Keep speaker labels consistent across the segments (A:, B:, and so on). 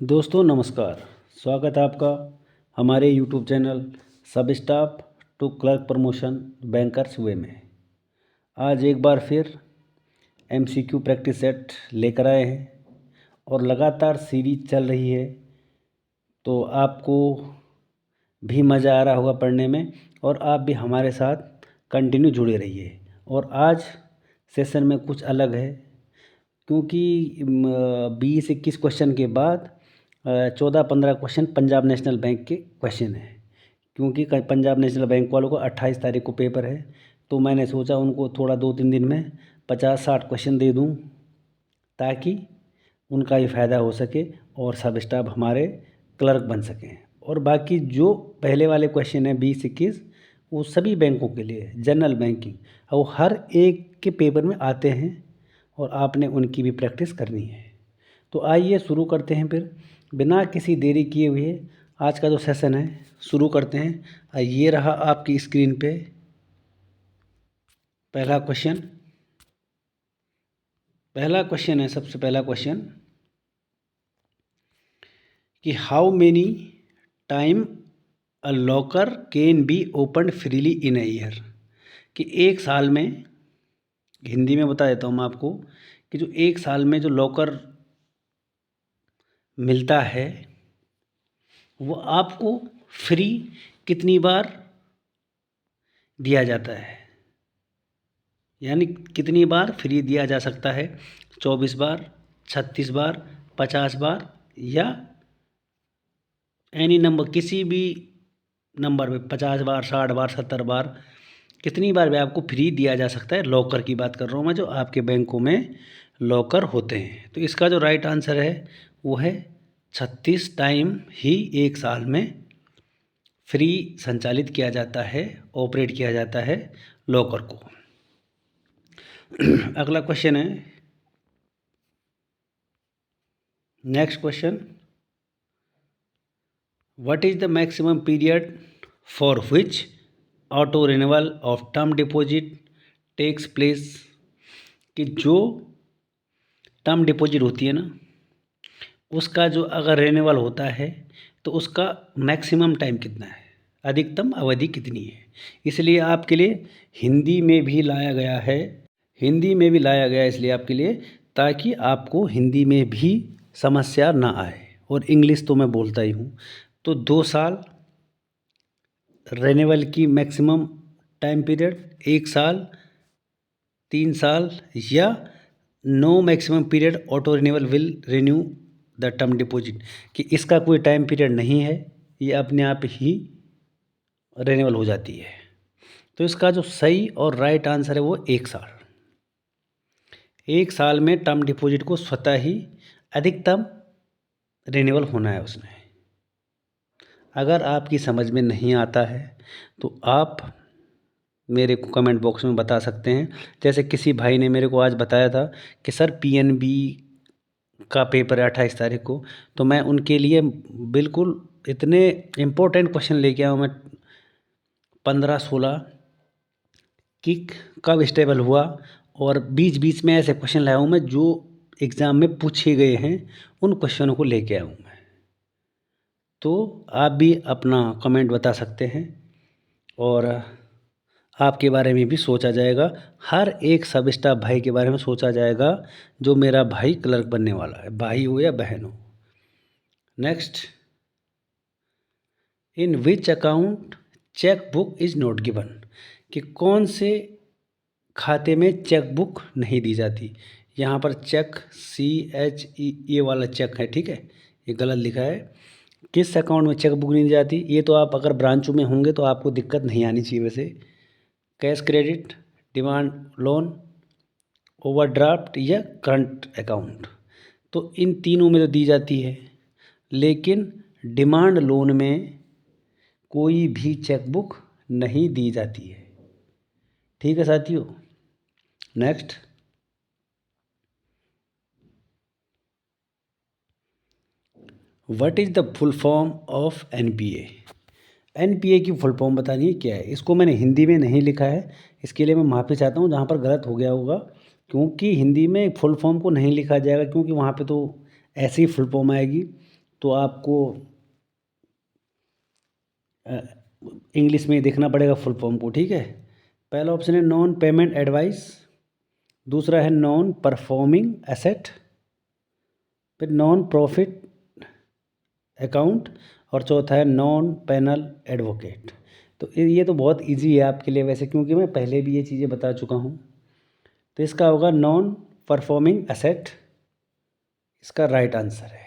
A: दोस्तों नमस्कार। स्वागत है आपका हमारे YouTube channel sub staff to clerk promotion bankers way में। आज एक बार फिर एमसीक्यू प्रैक्टिस सेट लेकर आए हैं और लगातार सीरीज चल रही है, तो आपको भी मज़ा आ रहा होगा पढ़ने में और आप भी हमारे साथ कंटिन्यू जुड़े रहिए। और आज सेशन में कुछ अलग है, क्योंकि 20-21 क्वेश्चन के बाद 14-15 क्वेश्चन पंजाब नेशनल बैंक के क्वेश्चन हैं। क्योंकि पंजाब नेशनल बैंक वालों को 28 तारीख को पेपर है, तो मैंने सोचा उनको थोड़ा 2-3 दिन में 50-60 क्वेश्चन दे दूं, ताकि उनका भी फ़ायदा हो सके और सब स्टाफ हमारे क्लर्क बन सकें। और बाकी जो पहले वाले क्वेश्चन हैं 20-21, वो सभी बैंकों के लिए जनरल बैंकिंग, और वो हर एक के पेपर में आते हैं और आपने उनकी भी प्रैक्टिस करनी है। तो आइए शुरू करते हैं, फिर बिना किसी देरी किए हुए आज का जो सेशन है शुरू करते हैं। ये रहा आपकी स्क्रीन पे पहला क्वेश्चन है। सबसे पहला क्वेश्चन कि how many time a locker can be open freely in a year, कि एक साल में, हिंदी में बता देता हूँ मैं आपको, कि जो एक साल में जो लॉकर मिलता है वो आपको फ्री कितनी बार दिया जाता है, यानी कितनी बार फ्री दिया जा सकता है। 24 बार, 36 बार, 50 बार, या एनी नंबर, किसी भी नंबर पे 50 बार, 60 बार, 70 बार, कितनी बार भी आपको फ्री दिया जा सकता है। लॉकर की बात कर रहा हूँ मैं, जो आपके बैंकों में लॉकर होते हैं। तो इसका जो राइट आंसर है वो है 36 टाइम ही एक साल में फ्री संचालित किया जाता है, ऑपरेट किया जाता है लॉकर को। अगला क्वेश्चन है, next question, what is the maximum period for which auto renewal of term deposit takes place, कि जो टर्म डिपॉजिट होती है ना, उसका जो अगर रिन्यूअल होता है तो उसका मैक्सिमम टाइम कितना है, अधिकतम अवधि कितनी है। इसलिए आपके लिए हिंदी में भी लाया गया है, इसलिए आपके लिए, ताकि आपको हिंदी में भी समस्या ना आए। और इंग्लिश तो मैं बोलता ही हूँ। तो 2 साल रिन्यूअल की मैक्सिमम टाइम पीरियड, 1 साल, 3 साल, या no maximum period auto renewal will renew the term deposit, कि इसका कोई टाइम पीरियड नहीं है, ये अपने आप ही रिन्यूअल हो जाती है। तो इसका जो सही और राइट आंसर है वो 1 साल। 1 साल में टर्म डिपॉजिट को स्वतः ही अधिकतम रिन्यूअल होना है उसमें। अगर आपकी समझ में नहीं आता है तो आप मेरे को कमेंट बॉक्स में बता सकते हैं। जैसे किसी भाई ने मेरे को आज बताया था कि सर पीएनबी का पेपर है 28 तारीख को, तो मैं उनके लिए बिल्कुल इतने इम्पोर्टेंट क्वेश्चन लेके आया हूँ मैं, 15-16 कि कब स्टेबल हुआ, और बीच बीच में ऐसे क्वेश्चन लाया हूँ मैं जो एग्ज़ाम में पूछे गए हैं, उन क्वेश्चनों को लेके आया हूँ मैं। तो आप भी अपना कमेंट बता सकते हैं और आपके बारे में भी सोचा जाएगा, हर एक सब स्टाफ भाई के बारे में सोचा जाएगा जो मेरा भाई क्लर्क बनने वाला है, भाई हो या बहन हो। Next, in which account cheque book is not given, कि कौन से खाते में चेक बुक नहीं दी जाती। यहाँ पर चेक CHE ये वाला चेक है, ठीक है, ये गलत लिखा है। किस अकाउंट में चेक बुक नहीं दी जाती, ये तो आप अगर ब्रांचों में होंगे तो आपको दिक्कत नहीं आनी चाहिए। वैसे cash credit, demand loan, overdraft या करंट अकाउंट, तो इन तीनों में तो दी जाती है, लेकिन डिमांड लोन में कोई भी चेक बुक नहीं दी जाती है। ठीक है साथियों। Next, what is the full form of NPA। NPA की फुल फॉर्म बतानी है क्या है। इसको मैंने हिंदी में नहीं लिखा है, इसके लिए मैं माफ़ी चाहता हूँ जहाँ पर गलत हो गया होगा, क्योंकि हिंदी में फुल फॉर्म को नहीं लिखा जाएगा, क्योंकि वहाँ पे तो ऐसी ही फुल फॉर्म आएगी। तो आपको इंग्लिश में देखना पड़ेगा फुल फॉर्म को, ठीक है। पहला ऑप्शन है नॉन पेमेंट एडवाइस, दूसरा है नॉन परफॉर्मिंग एसेट, फिर नॉन प्रॉफिट अकाउंट, और चौथा है नॉन पैनल एडवोकेट। तो ये तो बहुत इजी है आपके लिए वैसे, क्योंकि मैं पहले भी ये चीज़ें बता चुका हूँ। तो इसका होगा नॉन परफॉर्मिंग एसेट, इसका राइट आंसर है,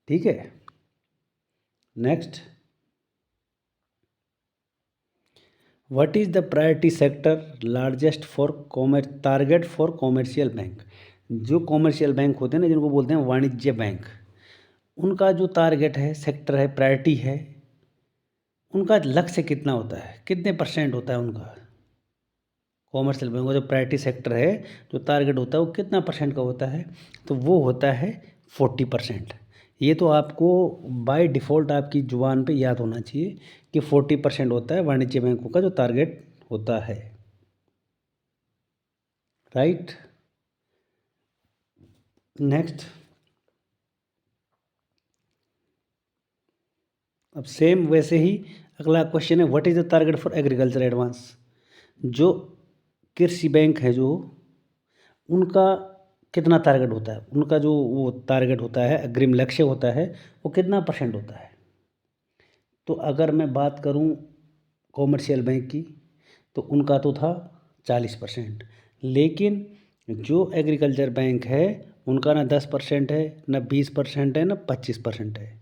A: ठीक है। Next, what is the priority sector largest for target for commercial bank. जो कॉमर्शियल बैंक होते हैं ना, जिनको बोलते हैं वाणिज्य बैंक, उनका जो टारगेट है, सेक्टर है, प्रायोरिटी है, उनका लक्ष्य कितना होता है, कितने % होता है उनका। कॉमर्शियल बैंक का जो प्रायोरिटी सेक्टर है, जो टारगेट होता है, वो कितना % का होता है, तो वो होता है 40%। ये तो आपको बाय डिफ़ॉल्ट आपकी ज़ुबान पे याद होना चाहिए कि 40% होता है वाणिज्य बैंकों का जो टारगेट होता है, राइट। नेक्स्ट, अब सेम वैसे ही अगला क्वेश्चन है, what is the target for agriculture advance. जो कृषि बैंक है, जो उनका कितना टारगेट होता है, उनका जो वो टारगेट होता है, अग्रिम लक्ष्य होता है, वो कितना % होता है। तो अगर मैं बात करूं कॉमर्शियल बैंक की, तो उनका तो था 40%, लेकिन जो एग्रीकल्चर बैंक है उनका ना 10% है, ना 20% है, ना 25% है।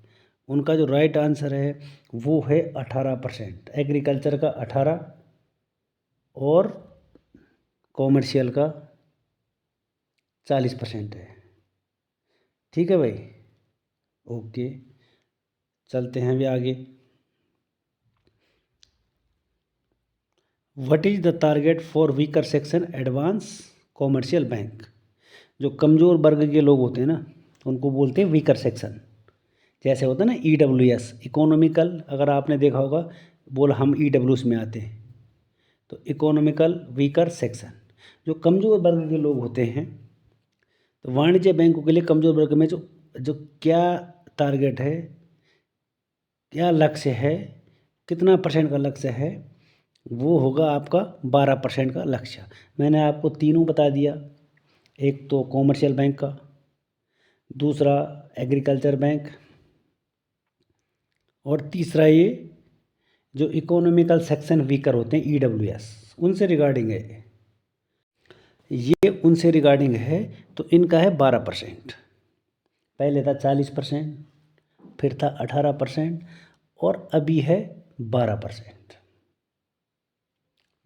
A: उनका जो राइट आंसर है वो है 18%। एग्रीकल्चर का 18 और कॉमर्शियल का 40% है, ठीक है भाई। ओके, चलते हैं अभी आगे। What is the target for weaker section advance commercial bank. जो कमज़ोर वर्ग के लोग होते हैं ना, उनको बोलते हैं वीकर सेक्शन। जैसे होता है ना EWS, इकोनॉमिकल, अगर आपने देखा होगा, बोल हम EWS में आते हैं, तो इकोनॉमिकल वीकर सेक्शन, जो कमज़ोर वर्ग के लोग होते हैं। तो वाणिज्य बैंकों के लिए कमज़ोर वर्ग में जो जो क्या टारगेट है, क्या लक्ष्य है, कितना % का लक्ष्य है, वो होगा आपका 12% का लक्ष्य। मैंने आपको तीनों बता दिया, एक तो कॉमर्शियल बैंक का, दूसरा एग्रीकल्चर बैंक, और तीसरा ये जो इकोनॉमिकल सेक्शन वीकर होते हैं EWS, उनसे रिगार्डिंग है ये, उनसे रिगार्डिंग है। तो इनका है 12%, पहले था 40%, फिर था 18%, और अभी है 12%,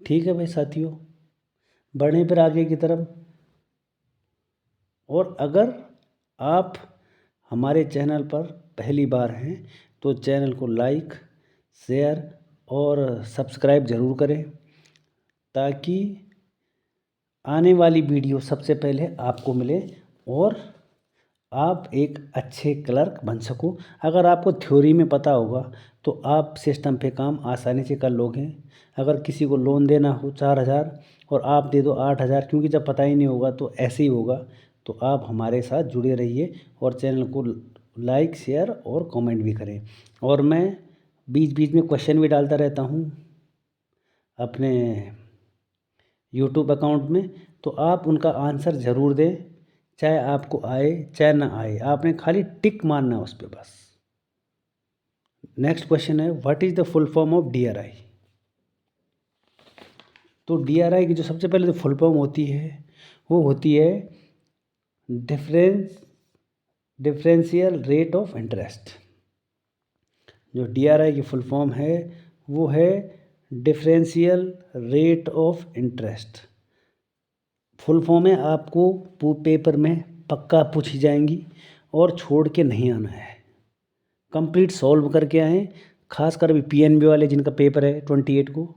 A: ठीक है भाई साथियों। बढ़ें फिर आगे की तरफ। और अगर आप हमारे चैनल पर पहली बार हैं तो चैनल को लाइक, शेयर और सब्सक्राइब ज़रूर करें, ताकि आने वाली वीडियो सबसे पहले आपको मिले और आप एक अच्छे क्लर्क बन सको। अगर आपको थ्योरी में पता होगा तो आप सिस्टम पे काम आसानी से कर लोगे। अगर किसी को लोन देना हो 4,000 और आप दे दो 8,000, क्योंकि जब पता ही नहीं होगा तो ऐसे ही होगा। तो आप हमारे साथ जुड़े रहिए और चैनल को लाइक, शेयर और कमेंट भी करें। और मैं बीच बीच में क्वेश्चन भी डालता रहता हूँ अपने यूट्यूब अकाउंट में, तो आप उनका आंसर ज़रूर दें, चाहे आपको आए चाहे ना आए, आपने खाली टिक मारना उस पर बस। नेक्स्ट क्वेश्चन है, what is the full form of DRI। तो DRI की जो सबसे पहले जो फुल फॉर्म होती है वो होती है डिफरेंशियल रेट ऑफ इंटरेस्ट। जो DRI की फुल फॉर्म है वो है differential rate of interest. Full form है, आपको पेपर में पक्का पूछी जाएंगी और छोड़ के नहीं आना है, कंप्लीट सॉल्व करके आएँ। खासकर अभी PNB वाले जिनका पेपर है 28 को,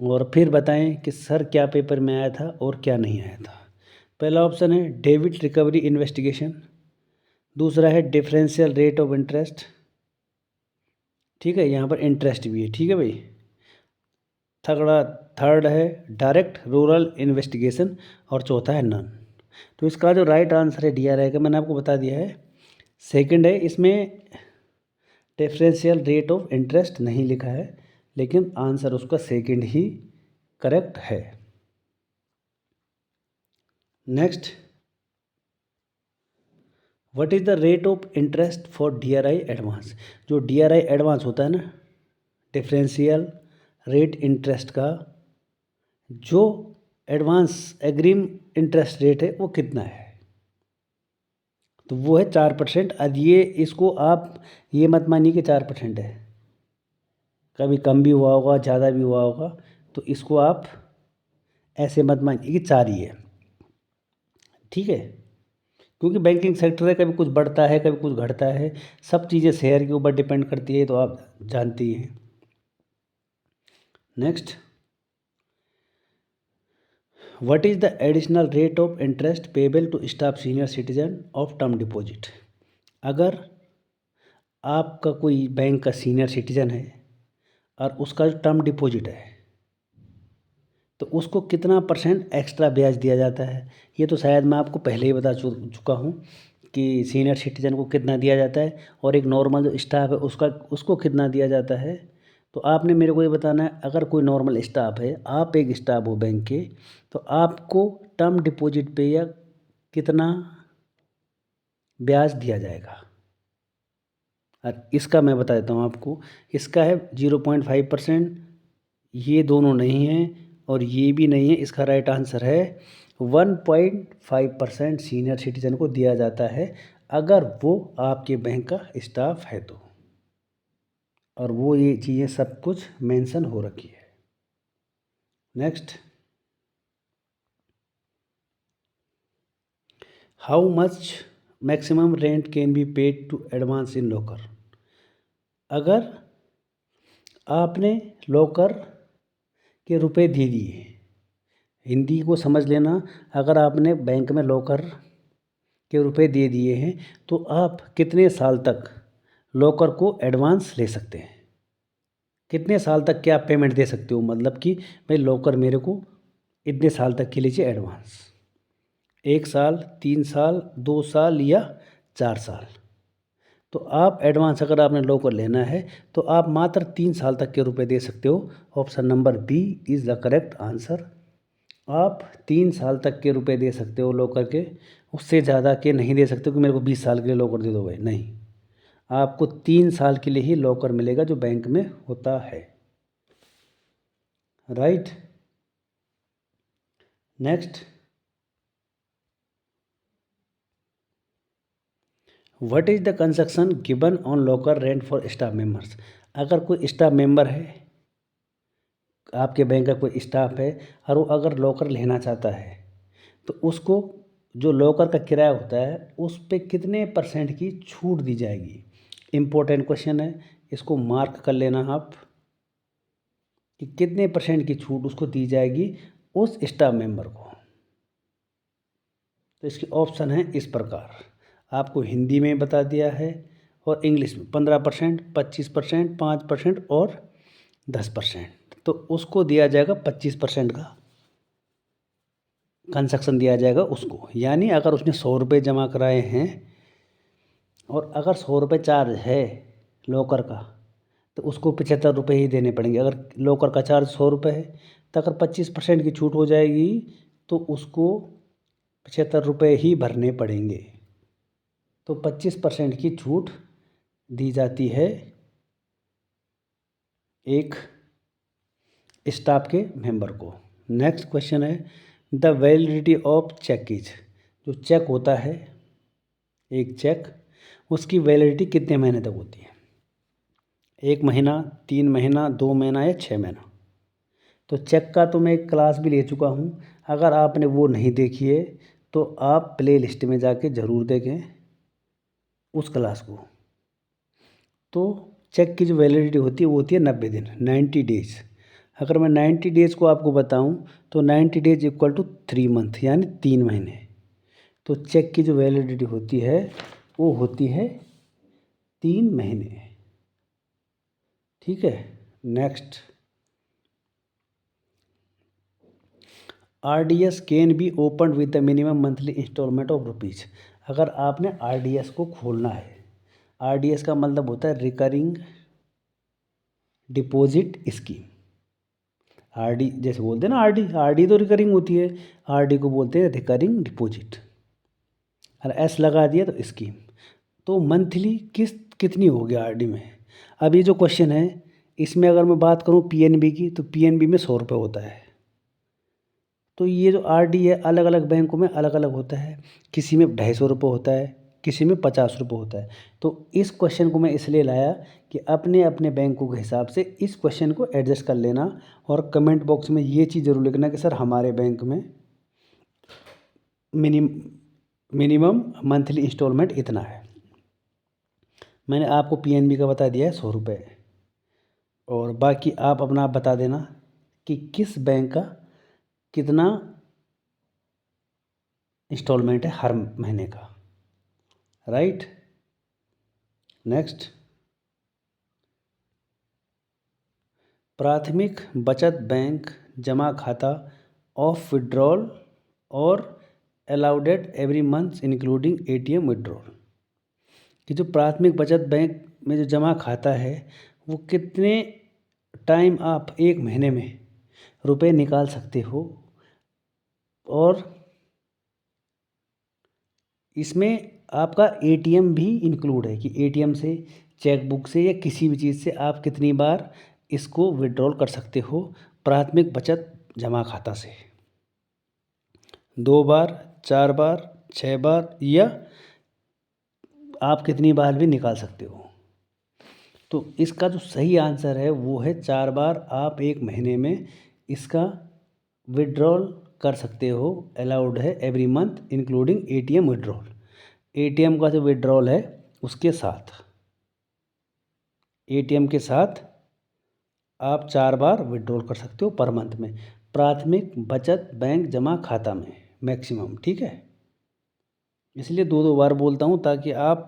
A: और फिर बताएं कि सर क्या पेपर में आया था और क्या नहीं आया था। पहला ऑप्शन है डेबिट रिकवरी इन्वेस्टिगेशन, दूसरा है डिफरेंशियल रेट ऑफ इंटरेस्ट, ठीक है, यहाँ पर इंटरेस्ट भी है, ठीक है भाई। थर्ड है डायरेक्ट रूरल इन्वेस्टिगेशन, और चौथा है नन। तो इसका जो राइट आंसर है DRI का, मैंने आपको बता दिया है सेकंड है, इसमें डिफरेंशियल रेट ऑफ इंटरेस्ट नहीं लिखा है, लेकिन आंसर उसका सेकंड ही करेक्ट है। Next, what is the rate of interest for DRI advance. जो DRI एडवांस होता है ना, डिफरेंशियल रेट इंटरेस्ट का जो एडवांस एग्रीम इंटरेस्ट रेट है वो कितना है, तो वो है 4%। अब ये इसको आप ये मत मानिए कि 4% है, कभी कम भी हुआ होगा, ज़्यादा भी हुआ होगा, तो इसको आप ऐसे मत मानिए कि 4 ही है, ठीक है। क्योंकि बैंकिंग सेक्टर है, कभी कुछ बढ़ता है कभी कुछ घटता है, सब चीज़ें शेयर के ऊपर डिपेंड करती है, तो आप जानती हैं। Next, what is the additional rate of interest payable to staff senior citizen of term deposit. अगर आपका कोई बैंक का सीनियर सिटीजन है और उसका जो टर्म डिपॉजिट है, तो उसको कितना % एक्स्ट्रा ब्याज दिया जाता है। ये तो शायद मैं आपको पहले ही बता चुका हूँ कि सीनियर सिटीजन को कितना दिया जाता है और एक नॉर्मल जो स्टाफ है उसको कितना दिया जाता है। तो आपने मेरे को ये बताना है, अगर कोई नॉर्मल स्टाफ है, आप एक स्टाफ हो बैंक के, तो आपको टर्म डिपॉजिट पे या कितना ब्याज दिया जाएगा। और इसका मैं बता देता हूँ आपको, इसका है 0.5%। ये दोनों नहीं हैं और ये भी नहीं है, इसका राइट आंसर है 1.5% सीनियर सिटीजन को दिया जाता है, अगर वो आपके बैंक का स्टाफ है तो। और वो ये चीज़ें सब कुछ मेंशन हो रखी है। Next, how much maximum rent can be paid to advance in locker. अगर आपने लॉकर के रुपए दे दिए, हिंदी को समझ लेना, अगर आपने बैंक में लॉकर के रुपए दे दिए हैं तो आप कितने साल तक लॉकर को एडवांस ले सकते हैं। कितने साल तक क्या आप पेमेंट दे सकते हो, मतलब कि भाई लॉकर मेरे को इतने साल तक के लीजिए एडवांस, 1 साल, 3 साल, 2 साल या 4 साल। तो आप एडवांस अगर आपने लॉकर लेना है तो आप मात्र 3 साल तक के रुपए दे सकते हो। Option number B is the correct answer. आप 3 साल तक के रुपए दे सकते हो लॉकर के, उससे ज़्यादा के नहीं दे सकते कि मेरे को 20 साल के लिए लॉकर दे दो भाई, नहीं। आपको 3 साल के लिए ही लॉकर मिलेगा जो बैंक में होता है। Right. Next, what is the construction given on locker rent for staff members. अगर कोई स्टाफ मेंबर है, आपके बैंक का कोई स्टाफ है और वो अगर लॉकर लेना चाहता है, तो उसको जो लॉकर का किराया होता है उस पे कितने % की छूट दी जाएगी। इम्पोर्टेंट क्वेश्चन है, इसको मार्क कर लेना आप कि कितने % की छूट उसको दी जाएगी उस स्टाफ मेंबर को। तो इसके ऑप्शन हैं इस प्रकार, आपको हिंदी में बता दिया है और इंग्लिश में 15%, 25%, 5% और 10%। तो उसको दिया जाएगा 25% का कंसेक्शन दिया जाएगा उसको। यानी अगर उसने 100 रुपये जमा कराए हैं और अगर 100 रुपये चार्ज है लॉकर का, तो उसको 75 रुपये ही देने पड़ेंगे। अगर लॉकर का चार्ज 100 रुपये है तो अगर 25% की छूट हो जाएगी तो उसको 75 रुपये ही भरने पड़ेंगे। तो 25% की छूट दी जाती है एक स्टाफ के मेंबर को। नेक्स्ट क्वेश्चन है, द वैलिडिटी ऑफ चेक। जो चेक होता है, एक चेक, उसकी वैलिडिटी कितने महीने तक होती है। 1 महीना, 3 महीना, 2 महीना या 6 महीना। तो चेक का तो मैं एक क्लास भी ले चुका हूँ, अगर आपने वो नहीं देखी है तो आप प्ले लिस्ट में जाके ज़रूर देखें उस क्लास को। तो चेक की जो वैलिडिटी होती है वो होती है 90 दिन, 90 डेज। अगर मैं 90 डेज़ को आपको बताऊं तो 90 डेज इक्वल टू 3 मंथ, यानी 3 महीने। तो चेक की जो वैलिडिटी होती है वो होती है 3 महीने। ठीक है। Next, RDS can be open with the minimum monthly instalment of rupees. अगर आपने आरडीएस को खोलना है, आरडीएस का मतलब होता है रिकरिंग डिपॉजिट स्कीम। आरडी जैसे बोलते हैं ना, आरडी आरडी तो रिकरिंग होती है, आरडी को बोलते हैं रिकरिंग डिपॉजिट, और एस लगा दिया तो स्कीम। तो मंथली किस्त कितनी होगी आरडी में? अब ये जो क्वेश्चन है, इसमें अगर मैं बात करूँ पीएनबी की, तो पीएनबी में 100 रुपये होता है। तो ये जो आरडी है अलग अलग बैंकों में अलग अलग होता है, किसी में 250 रुपये होता है, किसी में 50 रुपये होता है। तो इस क्वेश्चन को मैं इसलिए लाया कि अपने अपने बैंकों के हिसाब से इस क्वेश्चन को एडजस्ट कर लेना, और कमेंट बॉक्स में ये चीज़ ज़रूर लिखना कि सर हमारे बैंक में मिनिमम मंथली इंस्टॉलमेंट इतना है। मैंने आपको पीएनबी का बता दिया है 100 रुपये, और बाकी आप अपना बता देना कि किस बैंक का कितना इंस्टॉलमेंट है हर महीने का। राइट, नेक्स्ट, प्राथमिक बचत बैंक जमा खाता ऑफ विड्रॉल और allowed every month including ATM withdrawal, कि जो प्राथमिक बचत बैंक में जो जमा खाता है वो कितने टाइम आप एक महीने में रुपए निकाल सकते हो, और इसमें आपका एटीएम भी इंक्लूड है कि एटीएम से, चेकबुक से, या किसी भी चीज़ से आप कितनी बार इसको विड्रॉल कर सकते हो प्राथमिक बचत जमा खाता से। 2 बार, 4 बार, 6 बार, या आप कितनी बार भी निकाल सकते हो। तो इसका जो सही आंसर है वो है 4 बार आप एक महीने में इसका विड्रॉल कर सकते हो, अलाउड है every month including ATM withdrawal. ATM का जो विड्रॉल है उसके साथ, एटीएम के साथ आप 4 बार विड्रॉल कर सकते हो पर मंथ में, प्राथमिक बचत बैंक जमा खाता में मैक्सिमम। ठीक है, इसलिए 2 बार बोलता हूँ ताकि आप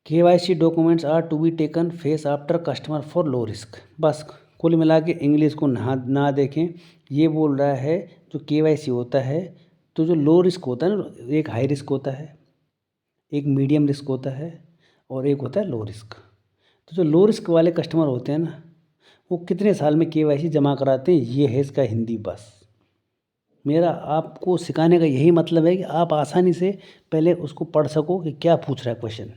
A: KYC documents are to be taken face after customer for low risk. बस कुल मिला के इंग्लिश को ना देखें। ये बोल रहा है जो KYC होता है, तो जो लो रिस्क होता है ना, एक हाई रिस्क होता है, एक मीडियम रिस्क होता है, और एक होता है लो रिस्क। तो जो लो रिस्क वाले कस्टमर होते हैं ना, वो कितने साल में KYC जमा कराते हैं, ये है इसका हिंदी। बस मेरा आपको सिखाने का यही मतलब है कि आप आसानी से पहले उसको पढ़ सको कि क्या पूछ रहा है क्वेश्चन।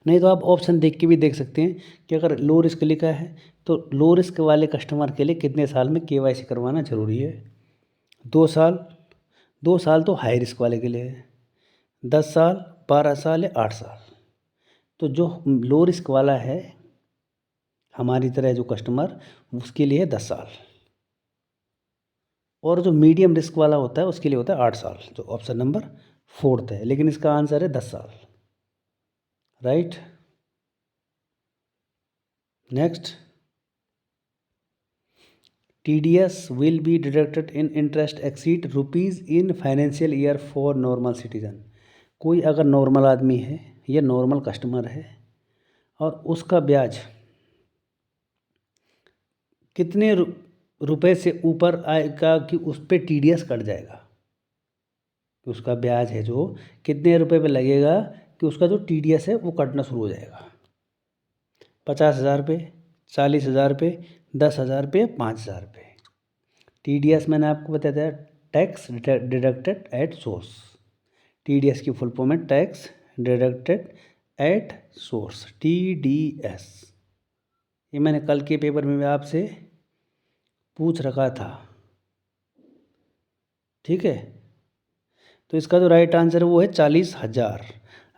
A: नहीं तो आप ऑप्शन देख के भी देख सकते हैं कि अगर लो रिस्क लिखा है तो लो रिस्क वाले कस्टमर के लिए कितने साल में KYC करवाना ज़रूरी है। 2 साल, 2 साल तो हाई रिस्क वाले के लिए है, 10 साल, 12 साल या 8 साल। तो जो लो रिस्क वाला है हमारी तरह जो कस्टमर, उसके लिए है 10 साल, और जो मीडियम रिस्क वाला होता है उसके लिए होता है 8 साल, जो ऑप्शन नंबर 4 है। लेकिन इसका आंसर है 10 साल। Right, next, TDS will be deducted in interest exceed rupees in financial year for normal citizen। कोई अगर नॉर्मल आदमी है या नॉर्मल कस्टमर है और उसका ब्याज कितने रुपए से ऊपर आएगा कि उस पर TDS कट जाएगा, कि उसका ब्याज है जो कितने रुपए पे लगेगा कि उसका जो TDS है वो कटना शुरू हो जाएगा। 50,000 रुपये, 40,000 रुपये, 10,000 रुपये, 5,000 रुपये। TDS मैंने आपको बताया था, tax deducted at source. TDS की फुल फॉर्म है tax deducted at source, TDS। ये मैंने कल के पेपर में आपसे पूछ रखा था। ठीक है, तो इसका जो राइट आंसर है वो है 40,000।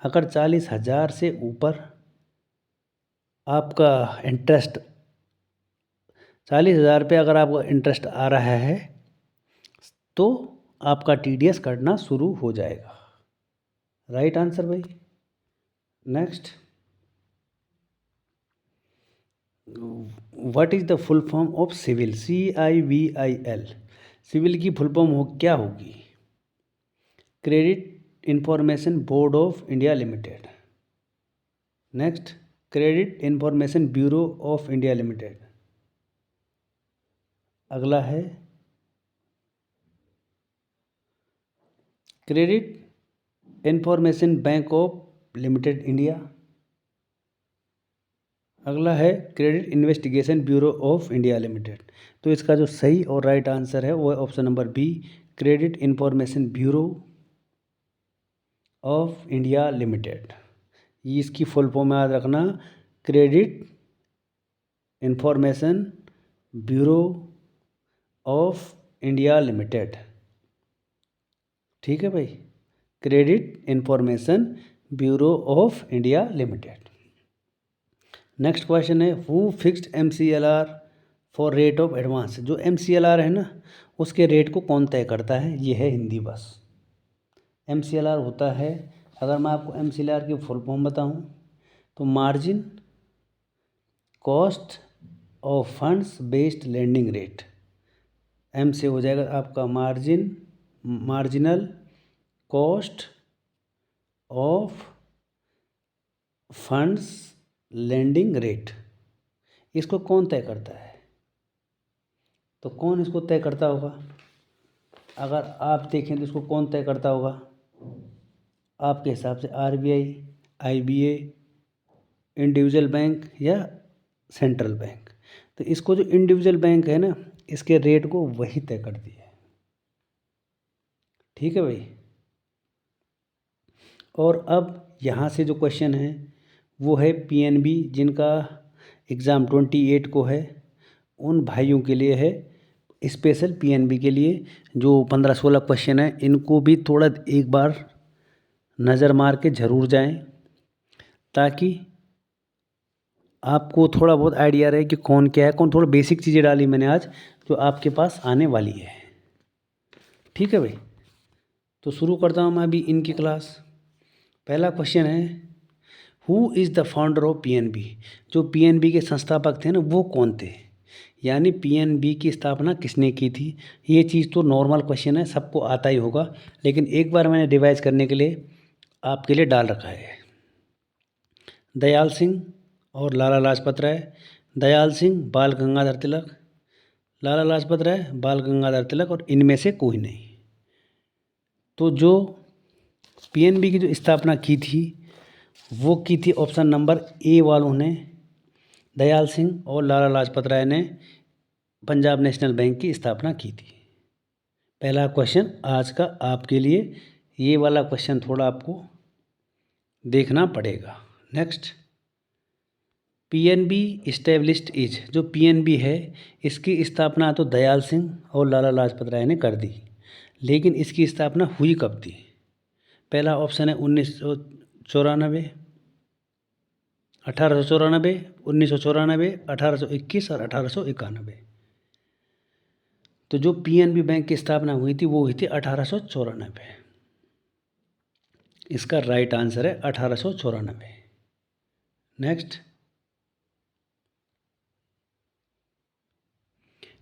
A: अगर 40,000 से ऊपर आपका इंटरेस्ट, 40,000 रुपये अगर आपका इंटरेस्ट आ रहा है तो आपका TDS कटना शुरू हो जाएगा। राइट आंसर भाई। Next, what is the full form of CIBIL, CIVIL। CIBIL की फुल फॉर्म क्या होगी? Credit information board of India limited. Next, credit information bureau of India limited. अगला है credit information bank of limited India. अगला है credit investigation bureau of India limited. तो इसका जो सही और राइट आंसर है वो है option number B, credit information bureau of India limited. ये इसकी फुल फॉर्म याद रखना, credit information bureau of India limited. ठीक है भाई, credit information bureau of India limited. Next question है, who fixed MCLR for rate of advance. जो MCLR है ना, उसके रेट को कौन तय करता है, ये है हिंदी बस। MCLR होता है, अगर मैं आपको MCLR की फुल फॉर्म बताऊं तो margin cost of funds based lending rate. M से हो जाएगा आपका marginal cost of funds lending rate. इसको कौन तय करता है, तो कौन इसको तय करता होगा? अगर आप देखें तो इसको कौन तय करता होगा आपके हिसाब से? RBI, IBA, इंडिविजुअल बैंक या सेंट्रल बैंक? तो इसको जो इंडिविजुअल बैंक है ना, इसके रेट को वही तय करती है। ठीक है भाई। और अब यहाँ से जो क्वेश्चन है वो है PNB, जिनका एग्ज़ाम 28 को है, उन भाइयों के लिए है स्पेशल। PNB के लिए जो 15-16 क्वेश्चन है, इनको भी थोड़ा एक बार नज़र मार के ज़रूर जाएं, ताकि आपको थोड़ा बहुत आइडिया रहे कि कौन क्या है कौन। थोड़ा बेसिक चीज़ें डाली मैंने आज जो आपके पास आने वाली है। ठीक है भाई, तो शुरू करता हूँ मैं अभी इनकी क्लास। पहला क्वेश्चन है, who is the founder of PNB। जो PNB के संस्थापक थे ना, वो कौन थे, यानी PNB की स्थापना किसने की थी। ये चीज़ तो नॉर्मल क्वेश्चन है, सबको आता ही होगा, लेकिन एक बार मैंने रिवाइज करने के लिए आपके लिए डाल रखा है। दयाल सिंह और लाला लाजपत राय। दयाल सिंह, बाल गंगाधर तिलक। लाला लाजपत राय, बाल गंगाधर तिलक, और इनमें से कोई नहीं। तो जो PNB की जो स्थापना की थी वो की थी ऑप्शन नंबर ए वालों ने, दयाल सिंह और लाला लाजपत राय ने पंजाब नेशनल बैंक की स्थापना की थी। पहला क्वेश्चन आज का आपके लिए, ये वाला क्वेश्चन थोड़ा आपको देखना पड़ेगा। Next, PNB established is. जो PNB है, इसकी स्थापना तो दयाल सिंह और लाला लाजपत राय ने कर दी, लेकिन इसकी स्थापना हुई कब थी? पहला ऑप्शन है 1994, 1894, 1994, 1821 और 1891। तो जो PNB बैंक की स्थापना हुई थी वो हुई थी 1894। इसका राइट आंसर है 1894। Next,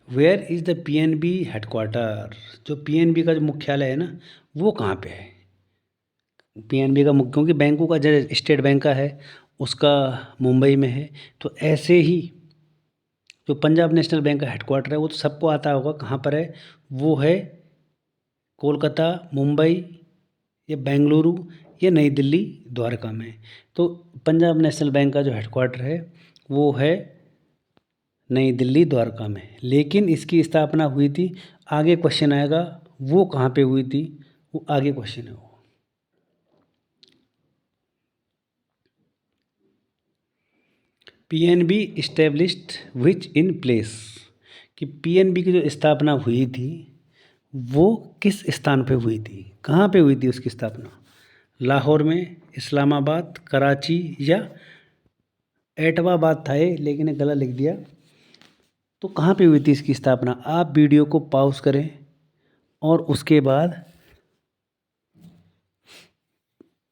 A: where is the PNB headquarter. जो PNB का जो मुख्यालय है ना, वो कहाँ पे है? PNB का मुख्य, क्योंकि बैंकों का जैसे स्टेट बैंक का है उसका मुंबई में है, तो ऐसे ही जो पंजाब नेशनल बैंक का हेडक्वार्टर है वो तो सबको आता होगा कहाँ पर है। वो है कोलकाता, मुंबई या बेंगलुरु या नई दिल्ली, द्वारका में। तो पंजाब नेशनल बैंक का जो हेडक्वार्टर है वो है नई दिल्ली, द्वारका में। लेकिन इसकी स्थापना हुई थी, आगे क्वेश्चन आएगा वो कहाँ पे हुई थी, वो आगे क्वेश्चन है वो। PNB established which in place, कि PNB की जो स्थापना हुई थी वो किस स्थान पे हुई थी, कहाँ पे हुई थी उसकी स्थापना? लाहौर में, इस्लामाबाद, कराची या ऐटवाबाद था ये, लेकिन गलत लिख दिया। तो कहाँ पे हुई थी इसकी स्थापना? आप वीडियो को पॉज करें और उसके बाद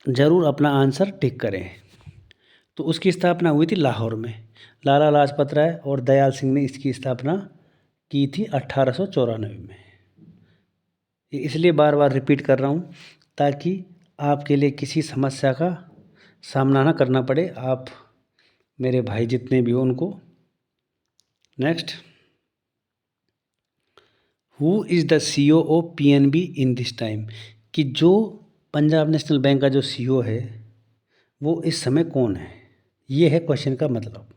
A: ज़रूर अपना आंसर टिक करें। तो उसकी स्थापना हुई थी लाहौर में। लाला लाजपत राय और दयाल सिंह ने इसकी स्थापना की थी 1894 में। ये इसलिए बार बार रिपीट कर रहा हूँ ताकि आपके लिए किसी समस्या का सामना ना करना पड़े, आप मेरे भाई जितने भी हो उनको। Next, who is the CEO of PNB in this time, कि जो पंजाब नेशनल बैंक का जो सीईओ है वो इस समय कौन है। ये है क्वेश्चन का मतलब।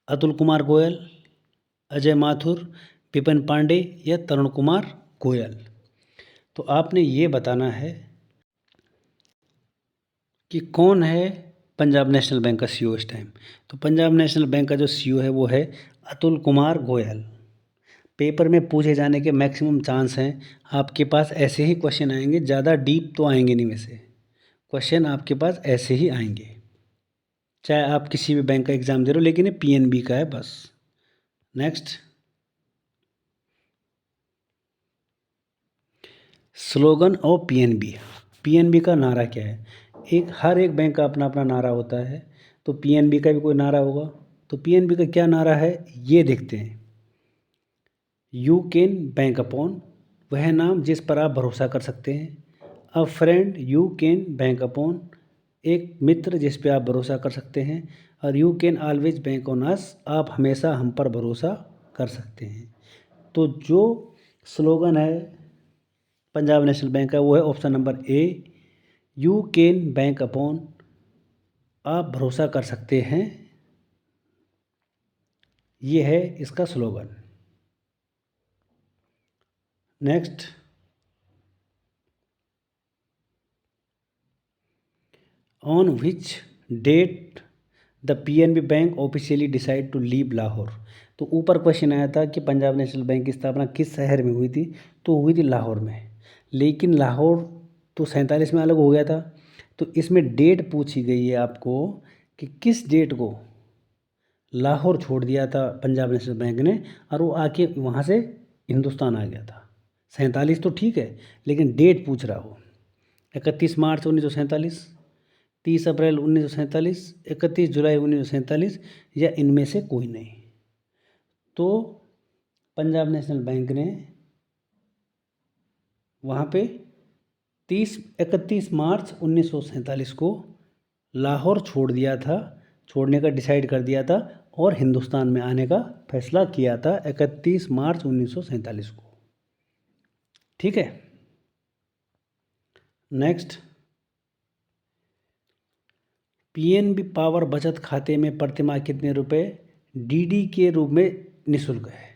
A: अतुल कुमार गोयल, अजय माथुर, विपिन पांडे या तरुण कुमार गोयल। तो आपने ये बताना है कि कौन है पंजाब नेशनल बैंक का सीईओ इस टाइम। तो पंजाब नेशनल बैंक का जो सीईओ है वो है अतुल कुमार गोयल। पेपर में पूछे जाने के मैक्सिमम चांस हैं। आपके पास ऐसे ही क्वेश्चन आएंगे, ज़्यादा डीप तो आएंगे नहीं, वैसे क्वेश्चन आपके पास ऐसे ही आएंगे, चाहे आप किसी भी बैंक का एग्ज़ाम दे रहे हो, लेकिन ये पीएनबी का है बस। Next, slogan of PNB. PNB का नारा क्या है। हर एक बैंक का अपना अपना नारा होता है, तो पीएनबी का भी कोई नारा होगा। तो पीएनबी का क्या नारा है ये देखते हैं। यू कैन बैंक अपॉन, वह नाम जिस पर आप भरोसा कर सकते हैं। अ friend you can bank upon, एक मित्र जिस पे आप भरोसा कर सकते हैं। और you can always bank on us, आप हमेशा हम पर भरोसा कर सकते हैं। तो जो स्लोगन है पंजाब नेशनल बैंक का वो है option number A, you can bank upon, आप भरोसा कर सकते हैं। ये है इसका slogan. Next, on which date the PNB bank officially decide to leave Lahore. तो ऊपर क्वेश्चन आया था कि पंजाब नेशनल बैंक की स्थापना किस शहर में हुई थी, तो हुई थी लाहौर में। लेकिन लाहौर तो 47 में अलग हो गया था। तो इसमें डेट पूछी गई है आपको कि किस डेट को लाहौर छोड़ दिया था पंजाब नेशनल बैंक ने और वो आके वहाँ से हिंदुस्तान आ गया था। 47 तो ठीक है, लेकिन डेट पूछ रहा हो। 31 मार्च 1947, 30 अप्रैल 1947, 31 जुलाई 1947 या इनमें से कोई नहीं। तो पंजाब नेशनल बैंक ने वहाँ पे 31 मार्च 1947 को लाहौर छोड़ दिया था, छोड़ने का डिसाइड कर दिया था और हिंदुस्तान में आने का फैसला किया था 31 मार्च 1947 को। ठीक है। नेक्स्ट, पीएनबी पावर बचत खाते में प्रतिमाह कितने रुपए डीडी के रूप में निःशुल्क है।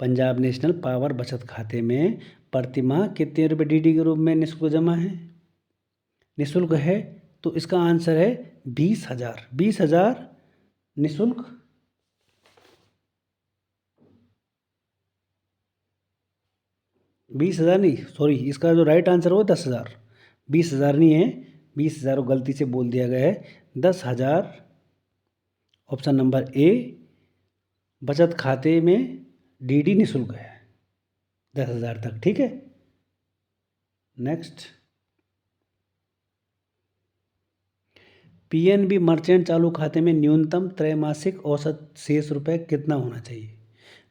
A: पंजाब नेशनल पावर बचत खाते में प्रतिमाह कितने रुपए डीडी के रूप में निःशुल्क जमा है, निःशुल्क है। तो इसका आंसर है 20,000। 20,000 निःशुल्क, 20,000 नहीं, सॉरी, इसका जो राइट आंसर हो 10,000। 20,000 नहीं है, 20,000 गलती से बोल दिया गया है। 10,000 ऑप्शन नंबर ए, बचत खाते में डीडी निःशुल्क है 10,000 तक। ठीक है। नेक्स्ट, पीएनबी मर्चेंट चालू खाते में न्यूनतम त्रैमासिक औसत शेष रुपए कितना होना चाहिए।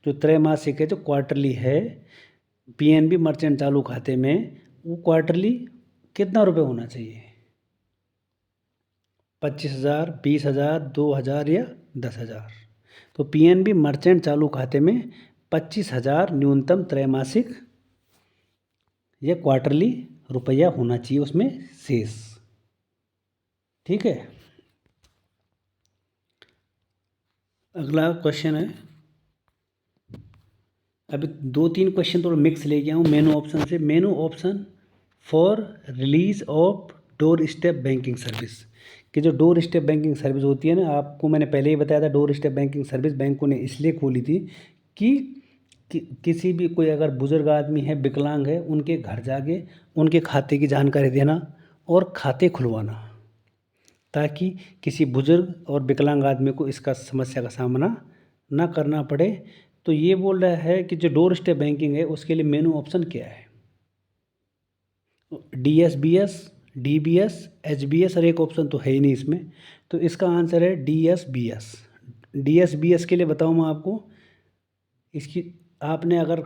A: जो त्रैमासिक है, जो क्वार्टरली है, पीएनबी मर्चेंट चालू खाते में वो क्वार्टरली कितना रुपए होना चाहिए। 25,000, 20,000, 2,000 या 10,000। तो पीएनबी मर्चेंट चालू खाते में 25,000 न्यूनतम त्रैमासिक या क्वार्टरली रुपया होना चाहिए उसमें शेष। ठीक है। अगला क्वेश्चन है, अभी 2-3 क्वेश्चन थोड़ा मिक्स लेके आऊँ मेनू ऑप्शन से। मेनू option for release of door step banking service, कि जो डोर स्टेप बैंकिंग सर्विस होती है ना, आपको मैंने पहले ही बताया था, डोर स्टेप बैंकिंग सर्विस बैंकों ने इसलिए खोली थी कि किसी भी कोई अगर बुजुर्ग आदमी है, विकलांग है, उनके घर जाके उनके खाते की जानकारी देना और खाते खुलवाना, ताकि किसी बुजुर्ग और विकलांग आदमी को इसका समस्या का सामना ना करना पड़े। तो ये बोल रहा है कि जो डोर स्टेप बैंकिंग है उसके लिए मेनू ऑप्शन क्या है। DSBS, DBS, HBS और एक ऑप्शन तो है ही नहीं इसमें, तो इसका आंसर है DSBS। DSBS के लिए बताऊँ मैं आपको, इसकी आपने अगर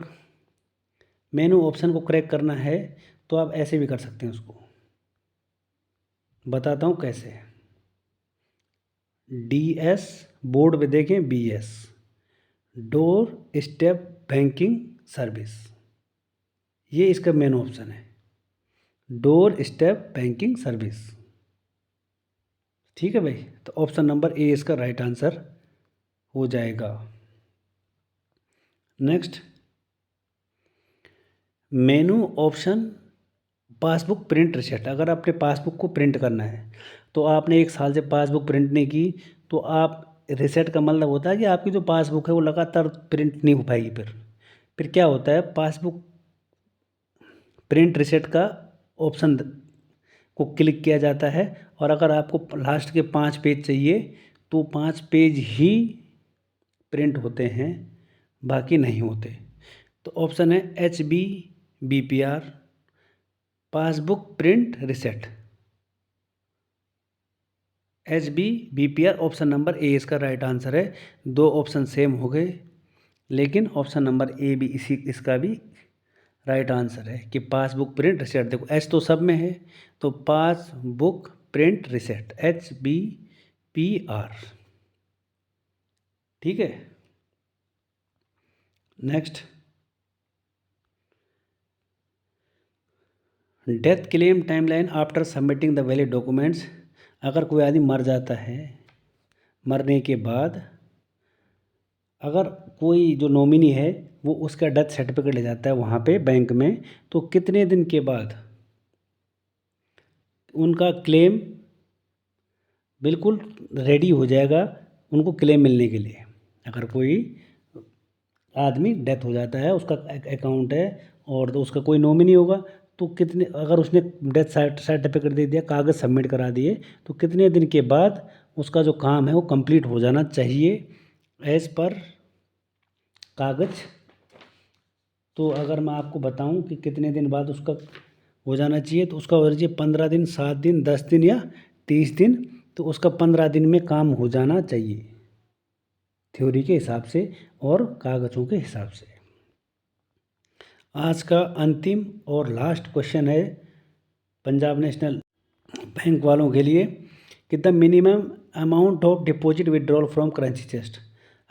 A: मेनू ऑप्शन को क्रैक करना है तो आप ऐसे भी कर सकते हैं उसको। बताता हूँ कैसे। DS, बोर्ड पे देखें, BS, door step banking service, ये इसका मेन ऑप्शन है, डोर स्टेप बैंकिंग सर्विस। ठीक है भाई, तो ऑप्शन नंबर ए इसका राइट आंसर हो जाएगा। नेक्स्ट, मेनू ऑप्शन पासबुक प्रिंट रिसेट। अगर आपने पासबुक को प्रिंट करना है तो आपने 1 साल से पासबुक प्रिंट नहीं की तो आप रिसेट का मतलब होता है कि आपकी जो पासबुक है वो लगातार प्रिंट नहीं हो पाएगी। फिर क्या होता है, पासबुक प्रिंट रिसेट का ऑप्शन को क्लिक किया जाता है और अगर आपको लास्ट के 5 पेज चाहिए तो 5 पेज ही प्रिंट होते हैं, बाकी नहीं होते। तो ऑप्शन है HBBPR passbook print reset. HBBPR option number ए इसका राइट आंसर है। 2 ऑप्शन सेम हो गए, लेकिन ऑप्शन नंबर ए भी इसका भी राइट आंसर है कि पासबुक प्रिंट रिसेट। देखो एच तो सब में है, तो पासबुक प्रिंट रिसेट HBPR। ठीक है। Next, death claim timeline after submitting the valid documents. अगर कोई आदमी मर जाता है, मरने के बाद अगर कोई जो नॉमिनी है वो उसका डेथ सर्टिफिकेट ले जाता है वहाँ पे बैंक में, तो कितने दिन के बाद उनका क्लेम बिल्कुल रेडी हो जाएगा उनको क्लेम मिलने के लिए। अगर कोई आदमी डेथ हो जाता है, उसका अकाउंट है और तो उसका कोई नॉमिनी होगा, तो कितने, अगर उसने डेथ सर्टिफिकेट दे दिया, कागज़ सबमिट करा दिए, तो कितने दिन के बाद उसका जो काम है वो कंप्लीट हो जाना चाहिए एज़ पर कागज़। तो अगर मैं आपको बताऊं कि कितने दिन बाद उसका हो जाना चाहिए, तो उसका हो जाना चाहिए 15 दिन, 7 दिन, 10 दिन या 30 दिन। तो उसका 15 दिन में काम हो जाना चाहिए थ्योरी के हिसाब से और कागज़ों के हिसाब से। आज का अंतिम और लास्ट क्वेश्चन है पंजाब नेशनल बैंक वालों के लिए कि the minimum amount of deposit withdrawal from currency chest.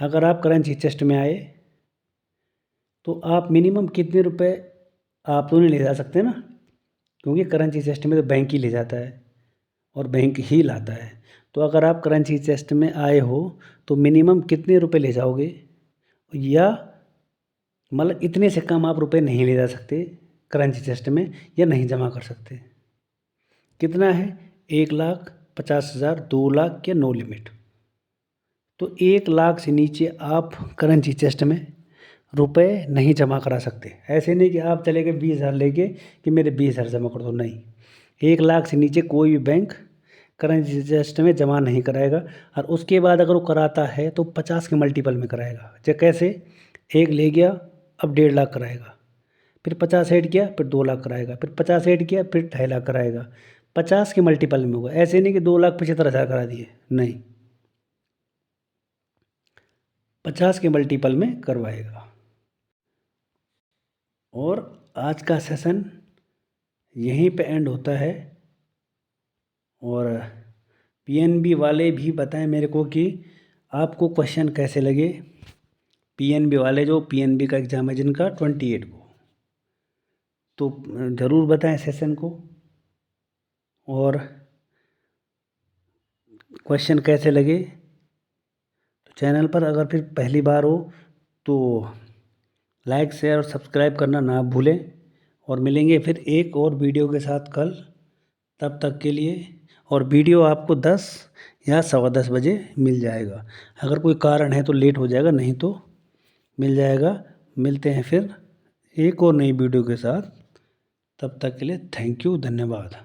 A: अगर आप करेंसी चेस्ट में आए तो आप मिनिमम कितने रुपए आप तो नहीं ले जा सकते ना, क्योंकि करेंसी चेस्ट में तो बैंक ही ले जाता है और बैंक ही लाता है। तो अगर आप करेंसी चेस्ट में आए हो तो मिनिमम कितने रुपए ले जाओगे, या मतलब इतने से कम आप रुपए नहीं ले जा सकते करेंसी चेस्ट में या नहीं जमा कर सकते। कितना है, 1,50,000, 2 लाख या नो लिमिट। तो 1 लाख से नीचे आप करेंसी चेस्ट में रुपए नहीं जमा करा सकते। ऐसे नहीं कि आप चले गए 20,000 लेके कि मेरे 20,000 जमा कर दो, नहीं। 1 लाख से नीचे कोई भी बैंक करेंसी चेस्ट में जमा नहीं कराएगा। और उसके बाद अगर वो कराता है तो 50 के मल्टीपल में कराएगा। जैसे कैसे, 1 ले गया अब 1.5 लाख कराएगा, फिर 50 ऐड किया फिर 2 लाख कराएगा, फिर 50 ऐड किया फिर 2.5 लाख कराएगा। 50 के मल्टीपल में होगा। ऐसे नहीं कि 2,75,000 करा दिए, नहीं, 50 के मल्टीपल में करवाएगा। और आज का सेशन यहीं पे एंड होता है। और पीएनबी वाले भी बताएं मेरे को कि आपको क्वेश्चन कैसे लगे। पीएनबी वाले जो पीएनबी का एग्ज़ाम है जिनका 28 को, तो ज़रूर बताएं सेशन को। और क्वेश्चन कैसे लगे, तो चैनल पर अगर फिर पहली बार हो तो लाइक शेयर और सब्सक्राइब करना ना भूलें। और मिलेंगे फिर एक और वीडियो के साथ कल, तब तक के लिए। और वीडियो आपको 10 या 10:15 बजे मिल जाएगा। अगर कोई कारण है तो लेट हो जाएगा, नहीं तो मिल जाएगा। मिलते हैं फिर एक और नई वीडियो के साथ, तब तक के लिए थैंक यू, धन्यवाद।